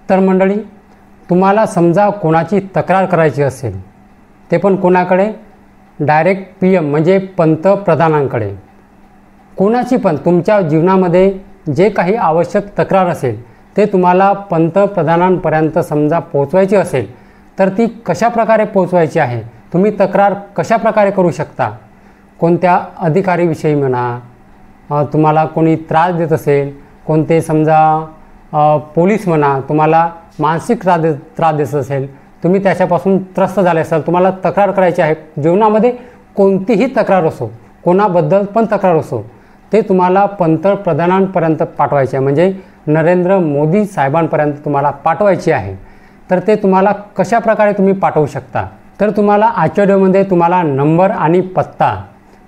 तर मंडळी, तुम्हाला समजा कोणाची तक्रार करायची असेल, ते पण कोणाकडे? डायरेक्ट PM म्हणजे पंतप्रधानांकडे. कोणाची पण तुमच्या जीवनामध्ये जे काही आवश्यक तक्रार असेल ते तुम्हाला पंतप्रधानांपर्यंत समजा पोचवायची असेल, तर ती कशाप्रकारे पोचवायची आहे, तुम्ही तक्रार कशाप्रकारे करू शकता, कोणत्या अधिकारीविषयी म्हणा, तुम्हाला कोणी त्रास देत असेल, कोणते समजा पोलीस म्हणा तुम्हाला मानसिक त्रास देत असेल, तुम्ही त्याच्यापासून त्रस्त झाले असाल, तुम्हाला तक्रार करायची आहे, जीवनामध्ये कोणतीही तक्रार असो, कोणाबद्दल पण तक्रार असो, ते तुम्हाला पंतप्रधानांपर्यंत पाठवायचे आहे, म्हणजे नरेंद्र मोदी साहेबांपर्यंत तुम्हाला पाठवायची आहे. तर ते तुम्हाला कशाप्रकारे तुम्ही पाठवू शकता, तर तुम्हाला आजच्या व्हिडिओमध्ये तुम्हाला नंबर आणि पत्ता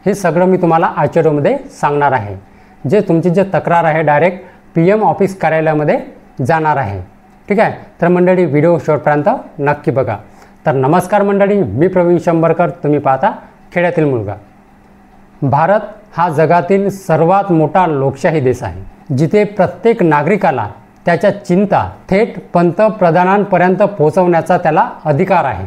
हे सगळं मी तुम्हाला आजच्या व्हिडिओमध्ये सांगणार आहे. जे तुमची जे तक्रार आहे डायरेक्ट PM ऑफिस कार्यालयामध्ये जाणार आहे. ठीक आहे. तर मंडळी, व्हिडिओ शेवटपर्यंत नक्की बघा. तर नमस्कार मंडळी, मी प्रवीण शंभरकर, तुम्ही पाहता खेड्यातील मुलगा. भारत हा जगातील सर्वात मोठा लोकशाही देश आहे, जिथे प्रत्येक नागरिकाला त्याच्या चिंता थेट पंतप्रधानांपर्यंत पोहोचवण्याचा त्याला अधिकार आहे.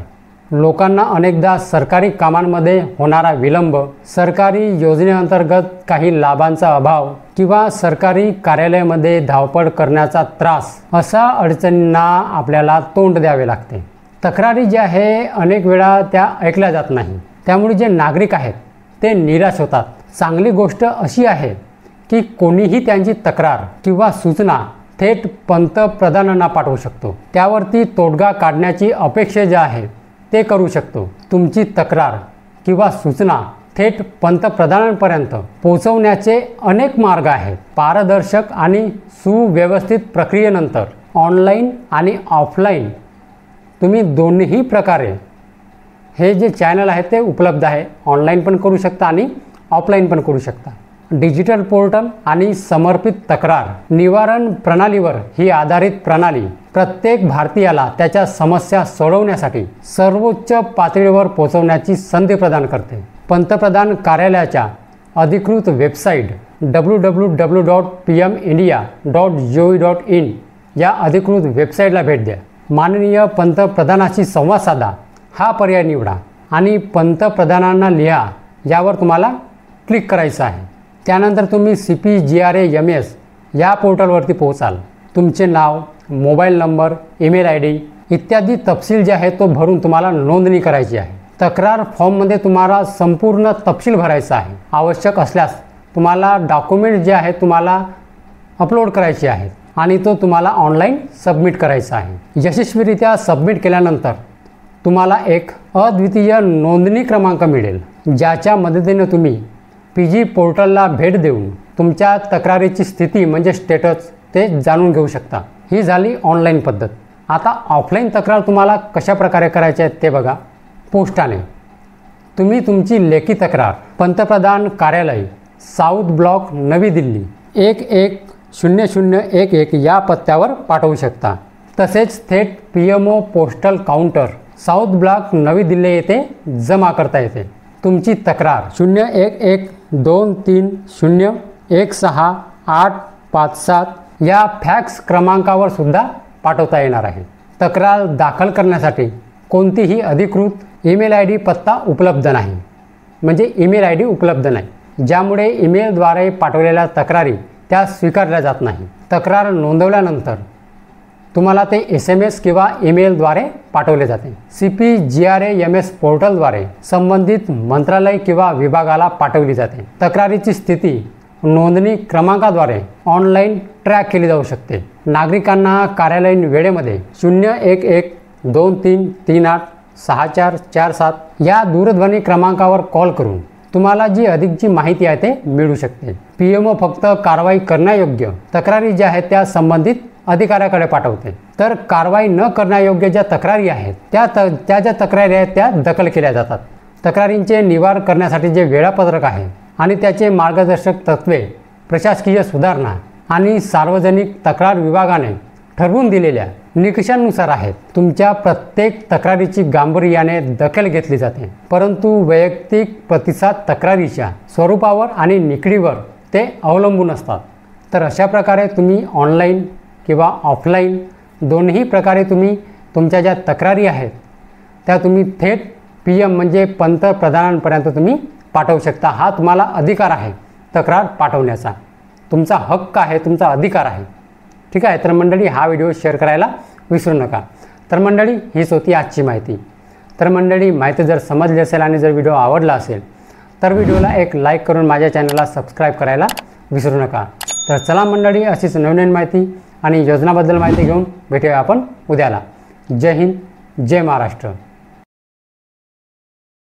लोकांना अनेकदा सरकारी कामांमध्ये होणारा विलंब, सरकारी योजनेअंतर्गत काही लाभांचा अभाव किंवा सरकारी कार्यालयामध्ये धावपळ करण्याचा त्रास अशा अडचणींना आपल्याला तोंड द्यावे लागते. तक्रारी ज्या आहे अनेक वेळा त्या ऐकल्या जात नाही, त्यामुळे जे नागरिक आहेत ते निराश होतात. चांगली गोष्ट अशी आहे की कोणीही त्यांची तक्रार किंवा सूचना थेट पंतप्रधानांना पाठवू शकतो. त्यावरती तोडगा काढण्याची अपेक्षा जी आहे ते करू शकतो. तुमची तक्रार किंवा सूचना थेट पंतप्रधानांपर्यंत पोहोचवण्याचे अनेक मार्ग आहेत. पारदर्शक आणि सुव्यवस्थित प्रक्रियेनंतर ऑनलाईन आणि ऑफलाईन तुम्ही दोन्ही प्रकारे हे जे चॅनल आहे ते उपलब्ध आहे. ऑनलाईन पण करू शकता आणि ऑफलाईन पण करू शकता. डिजिटल पोर्टल आणि समर्पित तक्रार निवारण प्रणालीवर ही आधारित प्रणाली प्रत्येक भारतीयाला त्याच्या समस्या सोडवण्यासाठी सर्वोच्च पातळीवर पोहोचवण्याची संधी प्रदान करते. पंतप्रधान कार्यालयाच्या अधिकृत वेबसाईट www.pmindia.gov.in या अधिकृत वेबसाईटला भेट द्या. माननीय पंतप्रधानाशी संवाद साधा हा पर्याय निवडा आणि पंतप्रधानांना लिहा यावर तुम्हाला क्लिक करायचं आहे. त्यानंतर तुम्ही CPGRAMS या पोर्टलवरती पोहोचाल. तुमचे नाव, मोबाईल नंबर, ईमेल ID इत्यादी तपशील जे आहे तो भरून तुम्हाला नोंदणी करायची आहे. तक्रार फॉर्ममध्ये तुम्हाला संपूर्ण तपशील भरायचा आहे. आवश्यक असल्यास तुम्हाला डॉक्युमेंट जे आहे तुम्हाला अपलोड करायचे आहेत आणि तो तुम्हाला ऑनलाईन सबमिट करायचा आहे. यशस्वीरित्या सबमिट केल्यानंतर तुम्हाला एक अद्वितीय नोंदणी क्रमांक मिळेल, ज्याच्या मदतीने तुम्ही PG पोर्टलला भेट देऊन तुमच्या तक्रारीची स्थिती म्हणजे स्टेटस ते जाणून घेऊ शकता. ही झाली ऑनलाईन पद्धत. आता ऑफलाईन तक्रार तुम्हाला कशाप्रकारे करायची आहे ते बघा. पोस्टाने तुम्ही तुमची लेखी तक्रार पंतप्रधान कार्यालय, साऊथ ब्लॉक, नवी दिल्ली 110011 या पत्त्यावर पाठवू शकता. तसेच थेट PMO postal counter, south block, नवी दिल्ली येथे जमा करता येते. तुमची तक्रार 011230165857 या फॅक्स क्रमांकावर सुद्धा पाठवता येणार आहे. तक्रार दाखल करण्यासाठी कोणतीही अधिकृत ईमेल ID पत्ता उपलब्ध नाही, म्हणजे ईमेल ID उपलब्ध नाही, ज्यामुळे ईमेलद्वारे पाठवलेल्या तक्रारी त्या स्वीकारल्या जात नाही. तक्रार नोंदवल्यानंतर तुम्हाला ते SMS किंवा ईमेलद्वारे पाठवले जाते. CPGRAMS पोर्टलद्वारे संबंधित मंत्रालय किंवा विभागाला पाठवली जाते. तक्रारीची स्थिती नोंदणी क्रमांकाद्वारे ऑनलाईन ट्रॅक केली जाऊ शकते. नागरिकांना कार्यालयीन वेळेमध्ये 0112338647 या दूरध्वनी क्रमांकावर कॉल करून तुम्हाला जी अधिकची माहिती आहे ते मिळू शकते. PMO फक्त कारवाई करण्यायोग्य तक्रारी ज्या आहेत त्या संबंधित अधिकाऱ्याकडे पाठवते. तर कारवाई न करण्यायोग्य ज्या तक्रारी आहेत त्या ज्या तक्रारी आहेत त्या दखल केल्या जातात. तक्रारींचे निवारण करण्यासाठी जे वेळापत्रक आहे आणि त्याचे मार्गदर्शक तत्त्वे प्रशासकीय सुधारणा आणि सार्वजनिक तक्रार विभागाने ठरवून दिलेल्या निकषांनुसार आहेत. तुमच्या प्रत्येक तक्रारीची गांभीर्याने दखल घेतली जाते, परंतु वैयक्तिक प्रतिसाद तक्रारीच्या स्वरूपावर आणि निकडीवर ते अवलंबून असतात. तर अशा प्रकारे तुम्ही ऑनलाईन किंवा ऑफलाईन दोन्ही प्रकारे तुम्ही तुमच्या ज्या तक्रारी आहेत त्या तुम्ही थेट PM म्हणजे पंतप्रधानांपर्यंत तुम्ही पाठवू शकता. हा तुम्हाला अधिकार आहे तक्रार पाठवण्याचा. तुमचा हक्क आहे, तुमचा अधिकार आहे. ठीक आहे. तर मंडळी, हा व्हिडिओ शेअर करायला विसरू नका. तर मंडळी, हीच होती आजची माहिती. तर मंडळी, माहिती जर समजली असेल आणि जर व्हिडिओ आवडला असेल तर व्हिडिओला एक लाईक करून माझ्या चॅनलला सबस्क्राईब करायला विसरू नका. तर चला मंडळी, अशीच नवीन माहिती आणि योजनाबद्दल माहिती घेऊन भेटूया आपण उद्याला. जय हिंद, जय महाराष्ट्र.